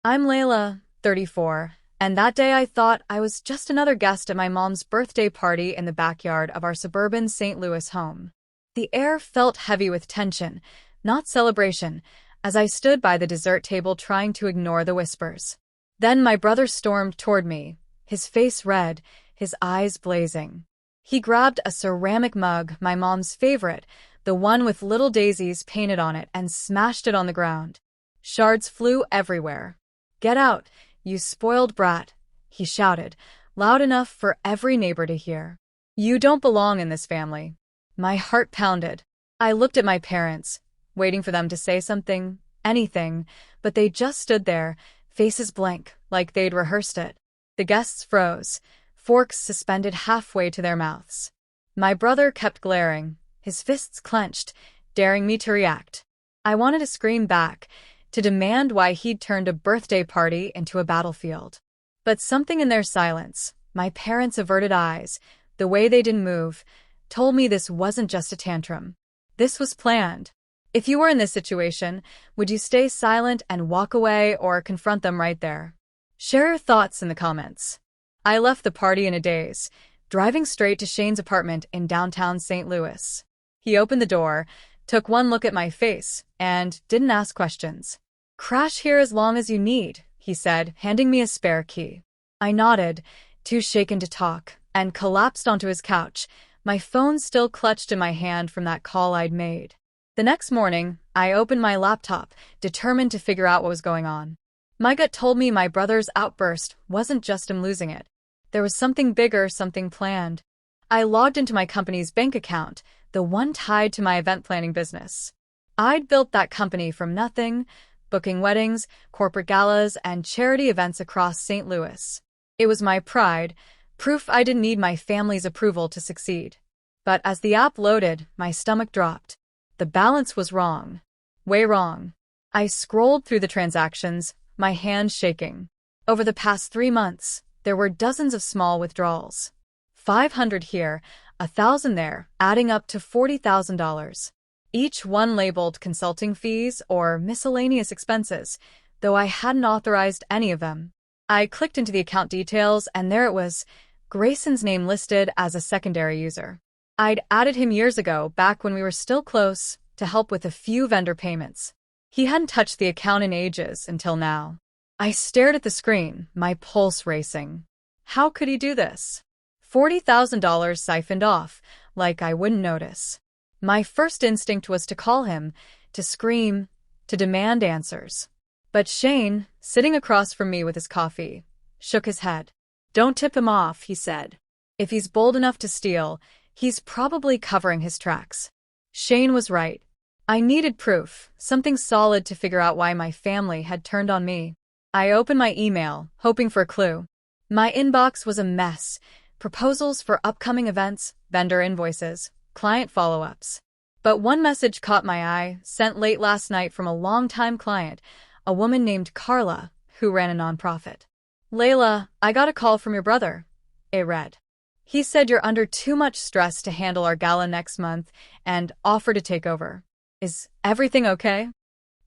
I'm Layla, 34, and that day I thought I was just another guest at my mom's birthday party in the backyard of our suburban St. Louis home. The air felt heavy with tension, not celebration, as I stood by the dessert table trying to ignore the whispers. Then my brother stormed toward me, his face red, his eyes blazing. He grabbed a ceramic mug, my mom's favorite, the one with little daisies painted on it, and smashed it on the ground. Shards flew everywhere. "Get out, you spoiled brat," he shouted, loud enough for every neighbor to hear. "You don't belong in this family." My heart pounded. I looked at my parents, waiting for them to say something, anything, but they just stood there, faces blank, like they'd rehearsed it. The guests froze, forks suspended halfway to their mouths. My brother kept glaring, his fists clenched, daring me to react. I wanted to scream back, to demand why he'd turned a birthday party into a battlefield. But something in their silence, my parents' averted eyes, the way they didn't move, told me this wasn't just a tantrum. This was planned. If you were in this situation, would you stay silent and walk away or confront them right there? Share your thoughts in the comments. I left the party in a daze, driving straight to Shane's apartment in downtown St. Louis. He opened the door, took one look at my face, and didn't ask questions. "Crash here as long as you need," he said, handing me a spare key. I nodded, too shaken to talk, and collapsed onto his couch, my phone still clutched in my hand from that call I'd made. The next morning, I opened my laptop, determined to figure out what was going on. My gut told me my brother's outburst wasn't just him losing it. There was something bigger, something planned. I logged into my company's bank account, the one tied to my event planning business. I'd built that company from nothing, booking weddings, corporate galas, and charity events across St. Louis. It was my pride, proof I didn't need my family's approval to succeed. But as the app loaded, my stomach dropped. The balance was wrong. Way wrong. I scrolled through the transactions, my hands shaking. Over the past 3 months, there were dozens of small withdrawals. 500 here, 1,000 there, adding up to $40,000. Each one labeled consulting fees or miscellaneous expenses, though I hadn't authorized any of them. I clicked into the account details, and there it was, Grayson's name listed as a secondary user. I'd added him years ago, back when we were still close, to help with a few vendor payments. He hadn't touched the account in ages until now. I stared at the screen, my pulse racing. How could he do this? $40,000 siphoned off, like I wouldn't notice. My first instinct was to call him, to scream, to demand answers. But Shane, sitting across from me with his coffee, shook his head. "Don't tip him off," he said. "If he's bold enough to steal, he's probably covering his tracks." Shane was right. I needed proof, something solid to figure out why my family had turned on me. I opened my email, hoping for a clue. My inbox was a mess. Proposals for upcoming events, vendor invoices, client follow-ups. But one message caught my eye, sent late last night from a longtime client, a woman named Carla, who ran a nonprofit. "Layla, I got a call from your brother," it read. "He said you're under too much stress to handle our gala next month and offered to take over. Is everything okay?"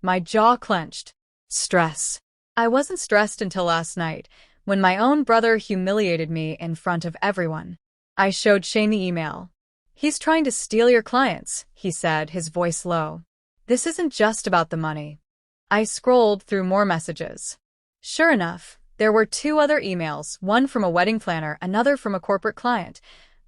My jaw clenched. Stress. I wasn't stressed until last night, when my own brother humiliated me in front of everyone. I showed Shane the email. "He's trying to steal your clients," he said, his voice low. "This isn't just about the money." I scrolled through more messages. Sure enough, there were 2 other emails, one from a wedding planner, another from a corporate client,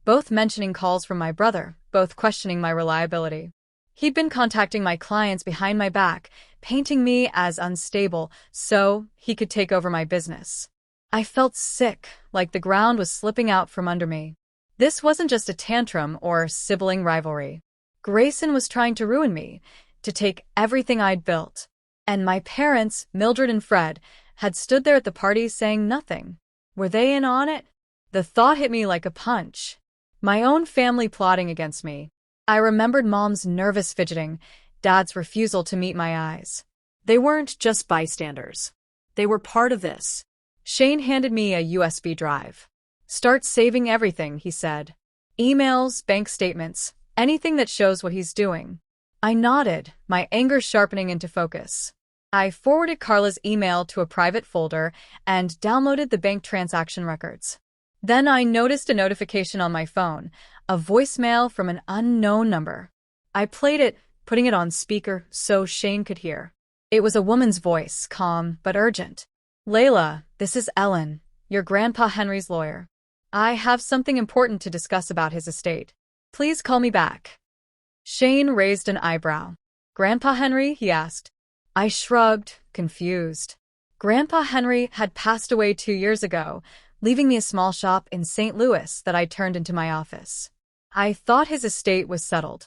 both mentioning calls from my brother, both questioning my reliability. He'd been contacting my clients behind my back, painting me as unstable so he could take over my business. I felt sick, like the ground was slipping out from under me. This wasn't just a tantrum or sibling rivalry. Grayson was trying to ruin me, to take everything I'd built. And my parents, Mildred and Fred, had stood there at the party saying nothing. Were they in on it? The thought hit me like a punch. My own family plotting against me. I remembered Mom's nervous fidgeting, Dad's refusal to meet my eyes. They weren't just bystanders. They were part of this. Shane handed me a USB drive. "Start saving everything," he said. "Emails, bank statements, anything that shows what he's doing." I nodded, my anger sharpening into focus. I forwarded Carla's email to a private folder and downloaded the bank transaction records. Then I noticed a notification on my phone, a voicemail from an unknown number. I played it, putting it on speaker so Shane could hear. It was a woman's voice, calm but urgent. "Layla, this is Ellen, your Grandpa Henry's lawyer. I have something important to discuss about his estate. Please call me back." Shane raised an eyebrow. "Grandpa Henry?" he asked. I shrugged, confused. Grandpa Henry had passed away 2 years ago, leaving me a small shop in St. Louis that I turned into my office. I thought his estate was settled.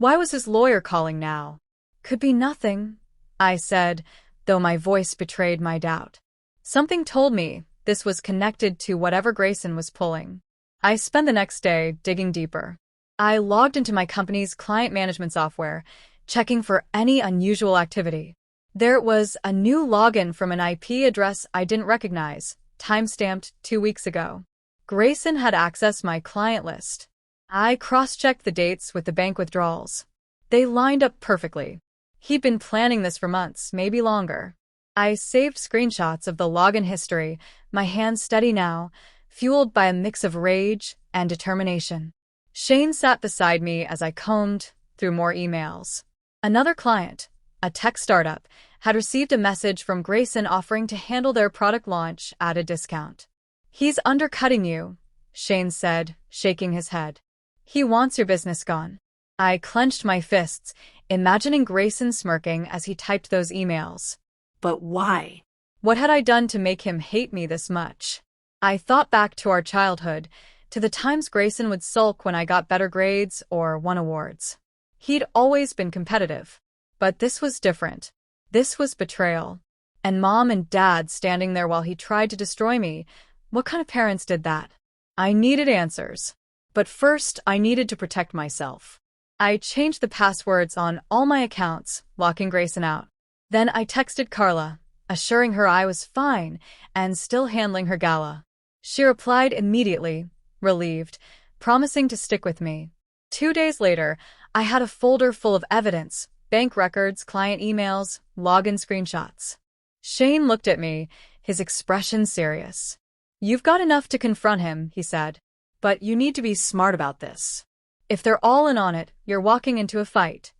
Why was his lawyer calling now? "Could be nothing," I said, though my voice betrayed my doubt. Something told me this was connected to whatever Grayson was pulling. I spent the next day digging deeper. I logged into my company's client management software, checking for any unusual activity. There was a new login from an IP address I didn't recognize, timestamped 2 weeks ago. Grayson had accessed my client list. I cross-checked the dates with the bank withdrawals. They lined up perfectly. He'd been planning this for months, maybe longer. I saved screenshots of the login history, my hands steady now, fueled by a mix of rage and determination. Shane sat beside me as I combed through more emails. Another client, a tech startup, had received a message from Grayson offering to handle their product launch at a discount. "He's undercutting you," Shane said, shaking his head. "He wants your business gone." I clenched my fists, imagining Grayson smirking as he typed those emails. But why? What had I done to make him hate me this much? I thought back to our childhood, to the times Grayson would sulk when I got better grades or won awards. He'd always been competitive. But this was different. This was betrayal. And Mom and Dad standing there while he tried to destroy me. What kind of parents did that? I needed answers. But first, I needed to protect myself. I changed the passwords on all my accounts, locking Grayson out. Then I texted Carla, assuring her I was fine and still handling her gala. She replied immediately, relieved, promising to stick with me. 2 days later, I had a folder full of evidence, bank records, client emails, login screenshots. Shane looked at me, his expression serious. "You've got enough to confront him," he said. "But you need to be smart about this. If they're all in on it, you're walking into a fight."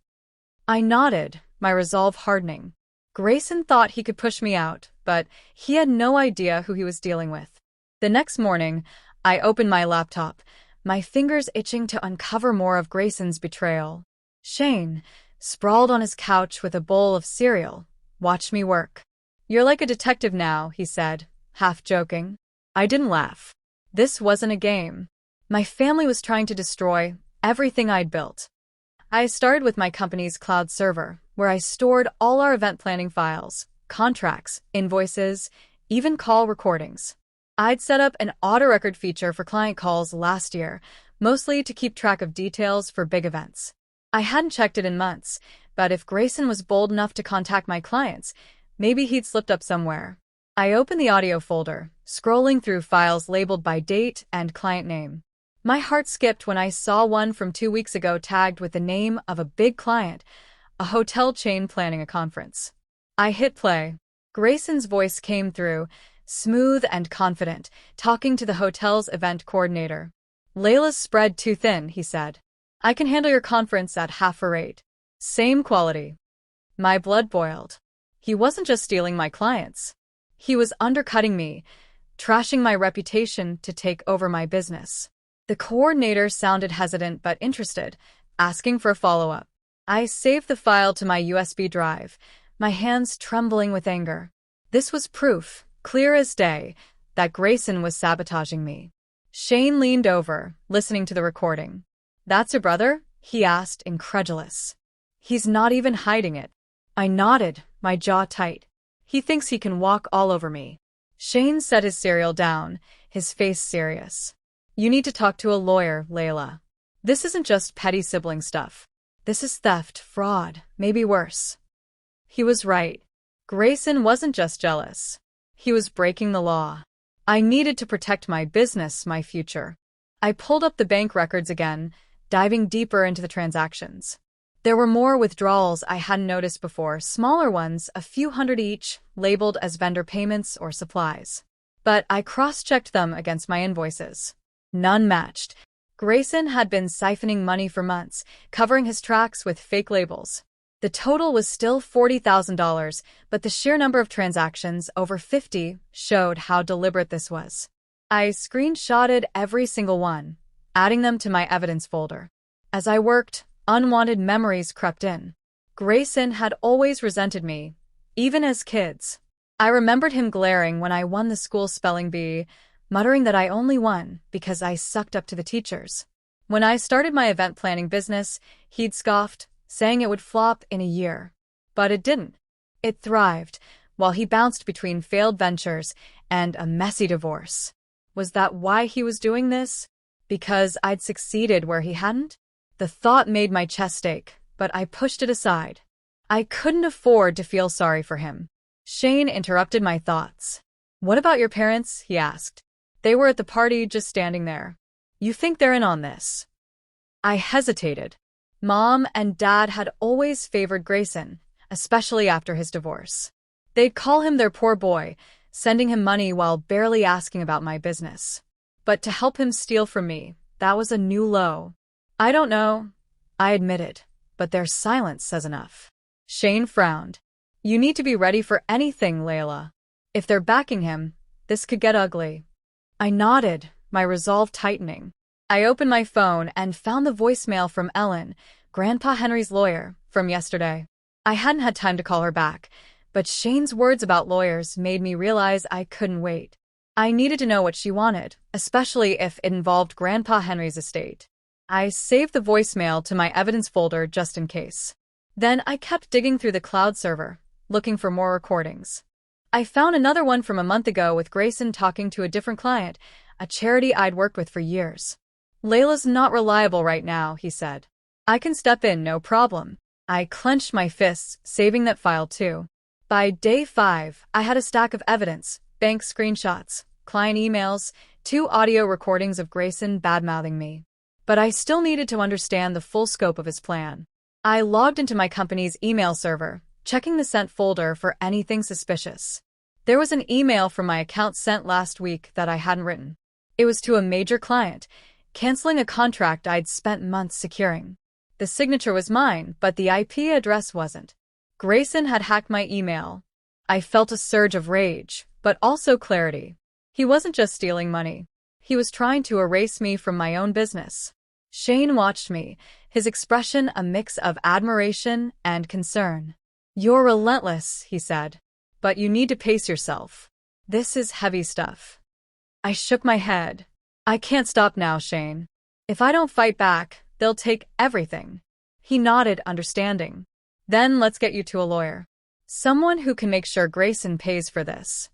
I nodded, my resolve hardening. Grayson thought he could push me out, but he had no idea who he was dealing with. The next morning, I opened my laptop, my fingers itching to uncover more of Grayson's betrayal. Shane, sprawled on his couch with a bowl of cereal, watched me work. "You're like a detective now," he said, half joking. I didn't laugh. This wasn't a game. My family was trying to destroy everything I'd built. I started with my company's cloud server, where I stored all our event planning files, contracts, invoices, even call recordings. I'd set up an auto-record feature for client calls last year, mostly to keep track of details for big events. I hadn't checked it in months, but if Grayson was bold enough to contact my clients, maybe he'd slipped up somewhere. I opened the audio folder, scrolling through files labeled by date and client name. My heart skipped when I saw one from 2 weeks ago tagged with the name of a big client, a hotel chain planning a conference. I hit play. Grayson's voice came through, smooth and confident, talking to the hotel's event coordinator. "Layla's spread too thin," he said. "I can handle your conference at half a rate." Same quality. My blood boiled. He wasn't just stealing my clients. He was undercutting me, trashing my reputation to take over my business. The coordinator sounded hesitant but interested, asking for a follow-up. I saved the file to my USB drive, my hands trembling with anger. This was proof, clear as day, that Grayson was sabotaging me. Shane leaned over, listening to the recording. "That's your brother?" he asked, incredulous. "He's not even hiding it." I nodded, my jaw tight. "He thinks he can walk all over me." Shane set his cereal down, his face serious. "You need to talk to a lawyer, Layla. This isn't just petty sibling stuff. This is theft, fraud, maybe worse." He was right. Grayson wasn't just jealous. He was breaking the law. I needed to protect my business, my future. I pulled up the bank records again, diving deeper into the transactions. There were more withdrawals I hadn't noticed before, smaller ones, a few hundred each, labeled as vendor payments or supplies. But I cross-checked them against my invoices. None matched. Grayson had been siphoning money for months, covering his tracks with fake labels. The total was still $40,000, but the sheer number of transactions, over 50, showed how deliberate this was. I screenshotted every single one, adding them to my evidence folder. As I worked, unwanted memories crept in. Grayson had always resented me, even as kids. I remembered him glaring when I won the school spelling bee, muttering that I only won because I sucked up to the teachers. When I started my event planning business, he'd scoffed, saying it would flop in a year. But it didn't. It thrived, while he bounced between failed ventures and a messy divorce. Was that why he was doing this? Because I'd succeeded where he hadn't? The thought made my chest ache, but I pushed it aside. I couldn't afford to feel sorry for him. Shane interrupted my thoughts. "What about your parents?" he asked. "They were at the party, just standing there. You think they're in on this?" I hesitated. Mom and Dad had always favored Grayson, especially after his divorce. They'd call him their poor boy, sending him money while barely asking about my business. But to help him steal from me, that was a new low. "I don't know," I admitted, "but their silence says enough." Shane frowned. "You need to be ready for anything, Layla. If they're backing him, this could get ugly." I nodded, my resolve tightening. I opened my phone and found the voicemail from Ellen, Grandpa Henry's lawyer, from yesterday. I hadn't had time to call her back, but Shane's words about lawyers made me realize I couldn't wait. I needed to know what she wanted, especially if it involved Grandpa Henry's estate. I saved the voicemail to my evidence folder just in case. Then I kept digging through the cloud server, looking for more recordings. I found another one from a month ago with Grayson talking to a different client, a charity I'd worked with for years. "Layla's not reliable right now," he said. "I can step in, no problem." I clenched my fists, saving that file too. By day 5, I had a stack of evidence, bank screenshots, client emails, 2 audio recordings of Grayson badmouthing me. But I still needed to understand the full scope of his plan. I logged into my company's email server, checking the sent folder for anything suspicious. There was an email from my account sent last week that I hadn't written. It was to a major client, canceling a contract I'd spent months securing. The signature was mine, but the IP address wasn't. Grayson had hacked my email. I felt a surge of rage, but also clarity. He wasn't just stealing money. He was trying to erase me from my own business. Shane watched me, his expression a mix of admiration and concern. "You're relentless," he said. "But you need to pace yourself. This is heavy stuff." I shook my head. "I can't stop now, Shane. If I don't fight back, they'll take everything." He nodded, understanding. "Then let's get you to a lawyer. Someone who can make sure Grayson pays for this."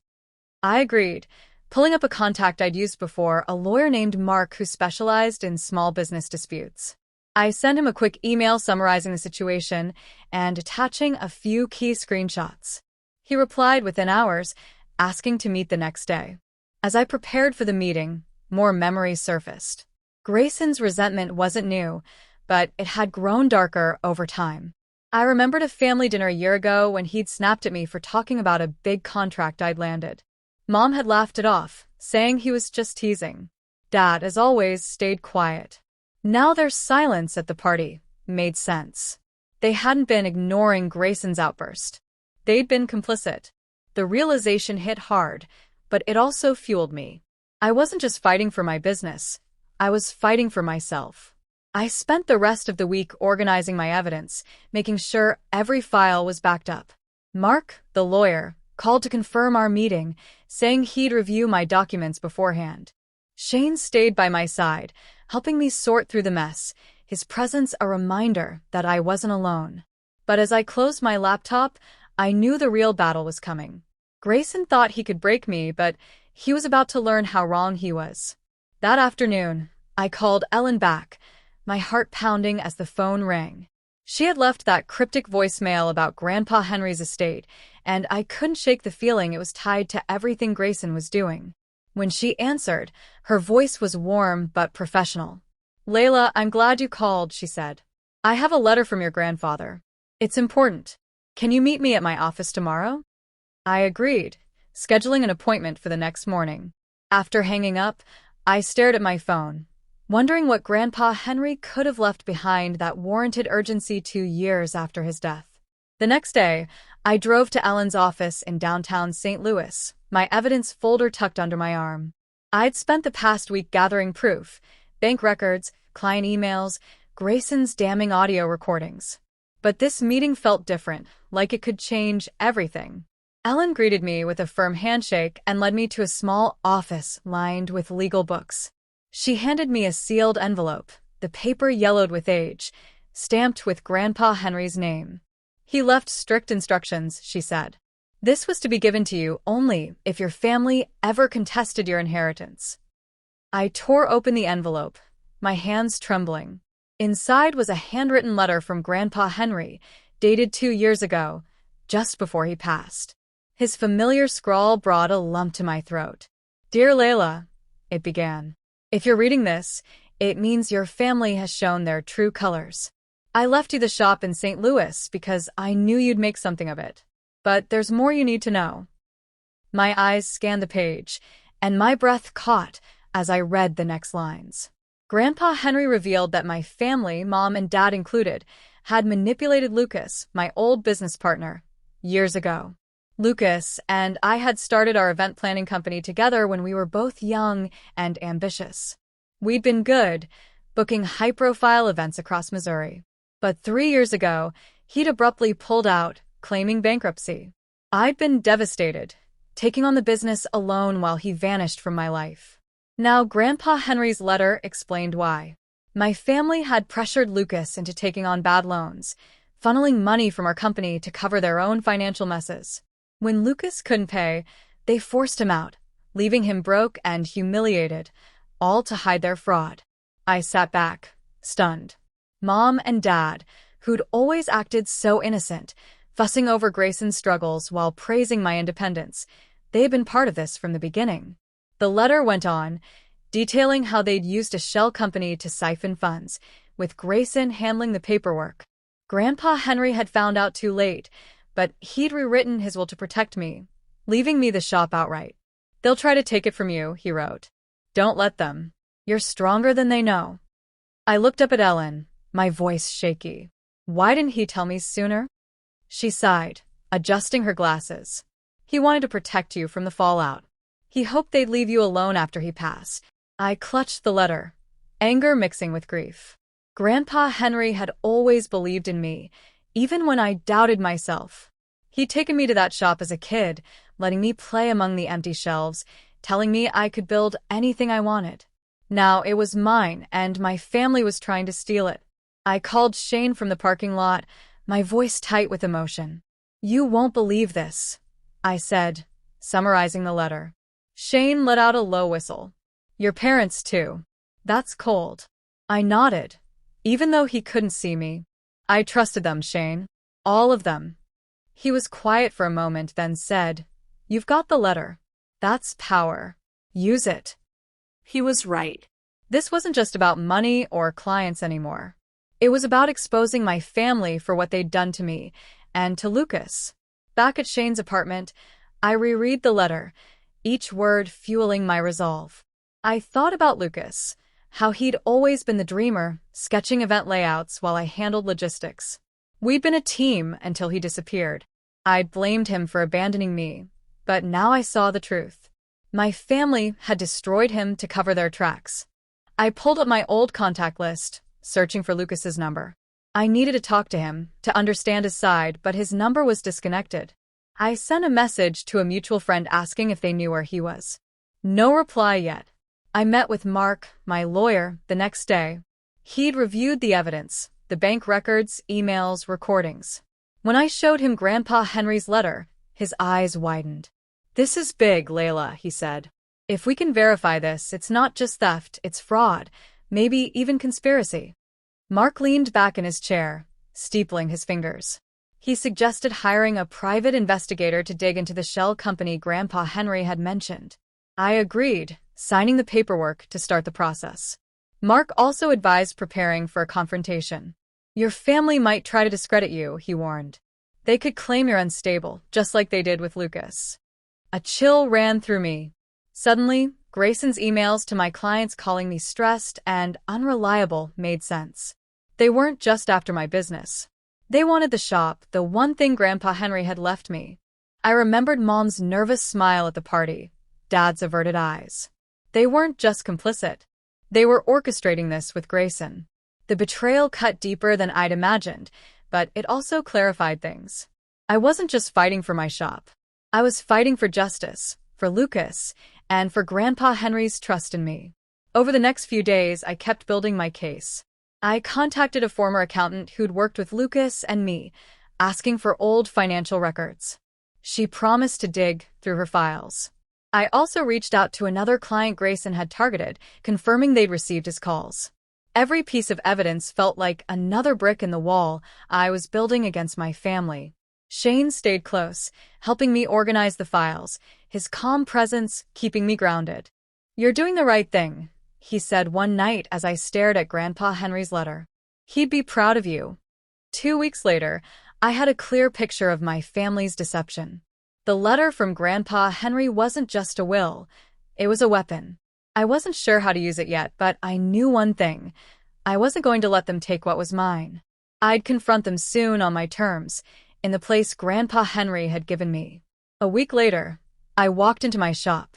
I agreed, pulling up a contact I'd used before, a lawyer named Mark who specialized in small business disputes. I sent him a quick email summarizing the situation and attaching a few key screenshots. He replied within hours, asking to meet the next day. As I prepared for the meeting, more memories surfaced. Grayson's resentment wasn't new, but it had grown darker over time. I remembered a family dinner a year ago when he'd snapped at me for talking about a big contract I'd landed. Mom had laughed it off, saying he was just teasing. Dad, as always, stayed quiet. Now their silence at the party made sense. They hadn't been ignoring Grayson's outburst. They'd been complicit. The realization hit hard, but it also fueled me. I wasn't just fighting for my business. I was fighting for myself. I spent the rest of the week organizing my evidence, making sure every file was backed up. Mark, the lawyer, called to confirm our meeting, saying he'd review my documents beforehand. Shane stayed by my side, helping me sort through the mess, his presence a reminder that I wasn't alone. But as I closed my laptop, I knew the real battle was coming. Grayson thought he could break me, but he was about to learn how wrong he was. That afternoon, I called Ellen back, my heart pounding as the phone rang. She had left that cryptic voicemail about Grandpa Henry's estate, and I couldn't shake the feeling it was tied to everything Grayson was doing. When she answered, her voice was warm but professional. "Layla, I'm glad you called," she said. I have a letter from your grandfather. It's important. Can you meet me at my office tomorrow? I agreed, scheduling an appointment for the next morning. After hanging up, I stared at my phone, wondering what Grandpa Henry could have left behind that warranted urgency 2 years after his death. The next day, I drove to Ellen's office in downtown St. Louis, my evidence folder tucked under my arm. I'd spent the past week gathering proof, bank records, client emails, Grayson's damning audio recordings. But this meeting felt different, like it could change everything. Ellen greeted me with a firm handshake and led me to a small office lined with legal books. She handed me a sealed envelope, the paper yellowed with age, stamped with Grandpa Henry's name. He left strict instructions, she said. This was to be given to you only if your family ever contested your inheritance. I tore open the envelope, my hands trembling. Inside was a handwritten letter from Grandpa Henry, dated 2 years ago, just before he passed. His familiar scrawl brought a lump to my throat. Dear Layla, it began. If you're reading this, it means your family has shown their true colors. I left you the shop in St. Louis because I knew you'd make something of it. But there's more you need to know. My eyes scanned the page, and my breath caught as I read the next lines. Grandpa Henry revealed that my family, mom and dad included, had manipulated Lucas, my old business partner, years ago. Lucas and I had started our event planning company together when we were both young and ambitious. We'd been good, booking high-profile events across Missouri. But 3 years ago, he'd abruptly pulled out, claiming bankruptcy. I'd been devastated, taking on the business alone while he vanished from my life. Now, Grandpa Henry's letter explained why. My family had pressured Lucas into taking on bad loans, funneling money from our company to cover their own financial messes. When Lucas couldn't pay, they forced him out, leaving him broke and humiliated, all to hide their fraud. I sat back, stunned. Mom and Dad, who'd always acted so innocent, fussing over Grayson's struggles while praising my independence, they'd been part of this from the beginning. The letter went on, detailing how they'd used a shell company to siphon funds, with Grayson handling the paperwork. Grandpa Henry had found out too late, but he'd rewritten his will to protect me, leaving me the shop outright. They'll try to take it from you, he wrote. Don't let them. You're stronger than they know. I looked up at Ellen, my voice shaky. Why didn't he tell me sooner? She sighed, adjusting her glasses. He wanted to protect you from the fallout. He hoped they'd leave you alone after he passed. I clutched the letter, anger mixing with grief. Grandpa Henry had always believed in me, even when I doubted myself. He'd taken me to that shop as a kid, letting me play among the empty shelves, telling me I could build anything I wanted. Now it was mine, and my family was trying to steal it. I called Shane from the parking lot, my voice tight with emotion. You won't believe this, I said, summarizing the letter. Shane let out a low whistle. Your parents, too. That's cold. I nodded, even though he couldn't see me. I trusted them, Shane. All of them. He was quiet for a moment, then said, You've got the letter. That's power. Use it. He was right. This wasn't just about money or clients anymore. It was about exposing my family for what they'd done to me, and to Lucas. Back at Shane's apartment, I reread the letter, each word fueling my resolve. I thought about Lucas, how he'd always been the dreamer, sketching event layouts while I handled logistics. We'd been a team until he disappeared. I'd blamed him for abandoning me, but now I saw the truth. My family had destroyed him to cover their tracks. I pulled up my old contact list, searching for Lucas's number. I needed to talk to him, to understand his side, but his number was disconnected. I sent a message to a mutual friend asking if they knew where he was. No reply yet. I met with Mark, my lawyer, the next day. He'd reviewed the evidence, the bank records, emails, recordings. When I showed him Grandpa Henry's letter, his eyes widened. This is big, Layla, he said. If we can verify this, it's not just theft, it's fraud, maybe even conspiracy. Mark leaned back in his chair, steepling his fingers. He suggested hiring a private investigator to dig into the shell company Grandpa Henry had mentioned. I agreed, signing the paperwork to start the process. Mark also advised preparing for a confrontation. Your family might try to discredit you, he warned. They could claim you're unstable, just like they did with Lucas. A chill ran through me. Suddenly, Grayson's emails to my clients calling me stressed and unreliable made sense. They weren't just after my business. They wanted the shop, the one thing Grandpa Henry had left me. I remembered Mom's nervous smile at the party, Dad's averted eyes. They weren't just complicit. They were orchestrating this with Grayson. The betrayal cut deeper than I'd imagined, but it also clarified things. I wasn't just fighting for my shop. I was fighting for justice, for Lucas, and for Grandpa Henry's trust in me. Over the next few days, I kept building my case. I contacted a former accountant who'd worked with Lucas and me, asking for old financial records. She promised to dig through her files. I also reached out to another client Grayson had targeted, confirming they'd received his calls. Every piece of evidence felt like another brick in the wall I was building against my family. Shane stayed close, helping me organize the files, his calm presence keeping me grounded. "You're doing the right thing," he said one night as I stared at Grandpa Henry's letter. "He'd be proud of you." 2 weeks later, I had a clear picture of my family's deception. The letter from Grandpa Henry wasn't just a will, it was a weapon. I wasn't sure how to use it yet, but I knew one thing. I wasn't going to let them take what was mine. I'd confront them soon on my terms, in the place Grandpa Henry had given me. A week later, I walked into my shop,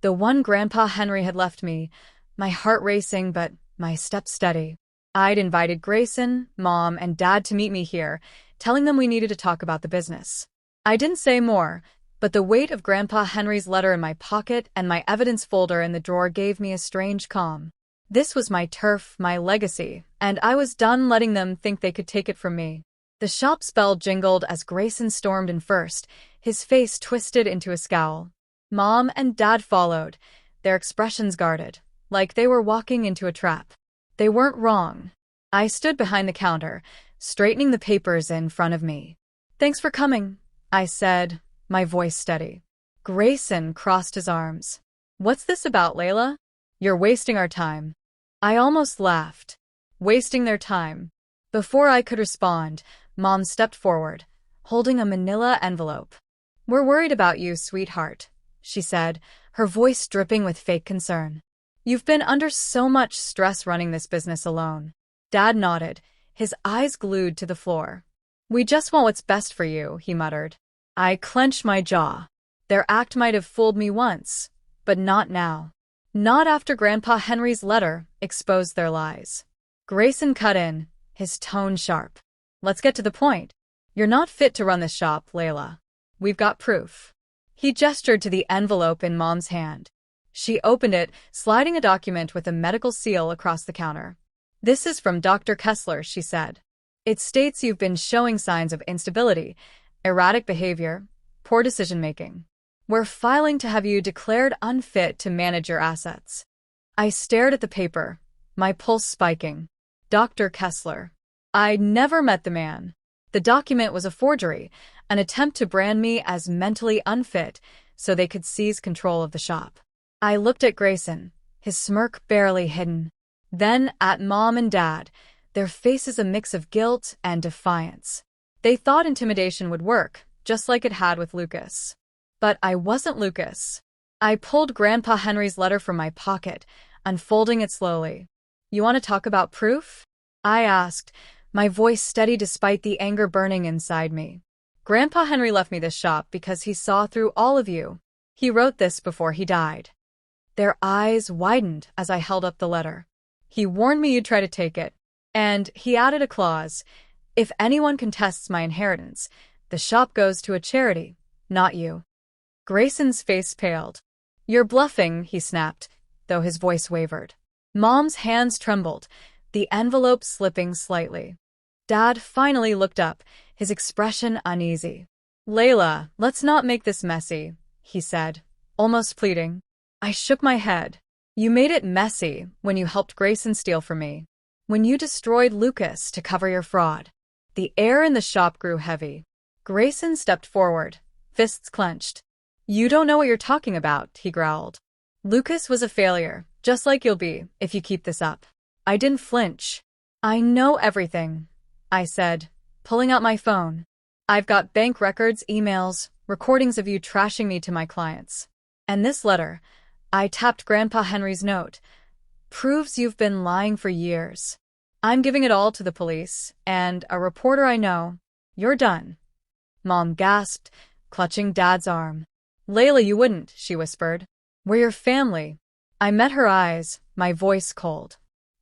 the one Grandpa Henry had left me, my heart racing but my steps steady. I'd invited Grayson, Mom, and Dad to meet me here, telling them we needed to talk about the business. I didn't say more, but the weight of Grandpa Henry's letter in my pocket and my evidence folder in the drawer gave me a strange calm. This was my turf, my legacy, and I was done letting them think they could take it from me. The shop's bell jingled as Grayson stormed in first, his face twisted into a scowl. Mom and Dad followed, their expressions guarded, like they were walking into a trap. They weren't wrong. I stood behind the counter, straightening the papers in front of me. "Thanks for coming," I said, my voice steady. Grayson crossed his arms. "What's this about, Layla? You're wasting our time." I almost laughed. Wasting their time. Before I could respond, Mom stepped forward, holding a manila envelope. "We're worried about you, sweetheart," she said, her voice dripping with fake concern. "You've been under so much stress running this business alone." Dad nodded, his eyes glued to the floor. "We just want what's best for you," he muttered. I clenched my jaw. Their act might have fooled me once, but not now. Not after Grandpa Henry's letter exposed their lies. Grayson cut in, his tone sharp. "Let's get to the point. You're not fit to run this shop, Layla. We've got proof." He gestured to the envelope in Mom's hand. She opened it, sliding a document with a medical seal across the counter. "This is from Dr. Kessler," she said. "It states you've been showing signs of instability, erratic behavior, poor decision-making. We're filing to have you declared unfit to manage your assets." I stared at the paper, my pulse spiking. Dr. Kessler. I'd never met the man. The document was a forgery, an attempt to brand me as mentally unfit so they could seize control of the shop. I looked at Grayson, his smirk barely hidden. Then at Mom and Dad, their faces a mix of guilt and defiance. They thought intimidation would work, just like it had with Lucas. But I wasn't Lucas. I pulled Grandpa Henry's letter from my pocket, unfolding it slowly. "You want to talk about proof?" I asked, my voice steady despite the anger burning inside me. "Grandpa Henry left me this shop because he saw through all of you. He wrote this before he died." Their eyes widened as I held up the letter. "He warned me you'd try to take it. And he added a clause. If anyone contests my inheritance, the shop goes to a charity, not you." Grayson's face paled. "You're bluffing," he snapped, though his voice wavered. Mom's hands trembled, the envelope slipping slightly. Dad finally looked up, his expression uneasy. "Layla, let's not make this messy," he said, almost pleading. I shook my head. "You made it messy when you helped Grayson steal from me. When you destroyed Lucas to cover your fraud." The air in the shop grew heavy. Grayson stepped forward, fists clenched. "You don't know what you're talking about," he growled. "Lucas was a failure, just like you'll be if you keep this up." I didn't flinch. "I know everything," I said, pulling out my phone. I've got bank records, emails, recordings of you trashing me to my clients. And this letter, I tapped Grandpa Henry's note, proves you've been lying for years. I'm giving it all to the police, and a reporter I know. You're done. Mom gasped, clutching Dad's arm. Layla, you wouldn't, she whispered. We're your family. I met her eyes, my voice cold.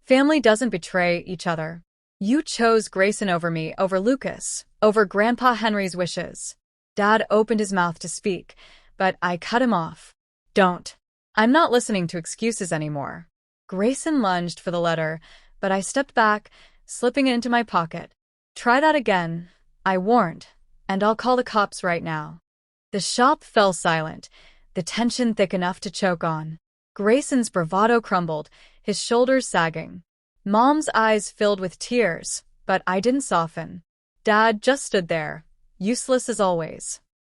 Family doesn't betray each other. You chose Grayson over me, over Lucas, over Grandpa Henry's wishes. Dad opened his mouth to speak, but I cut him off. Don't. I'm not listening to excuses anymore. Grayson lunged for the letter, but I stepped back, slipping it into my pocket. Try that again, I warned, and I'll call the cops right now. The shop fell silent, the tension thick enough to choke on. Grayson's bravado crumbled, his shoulders sagging. Mom's eyes filled with tears, but I didn't soften. Dad just stood there, useless as always.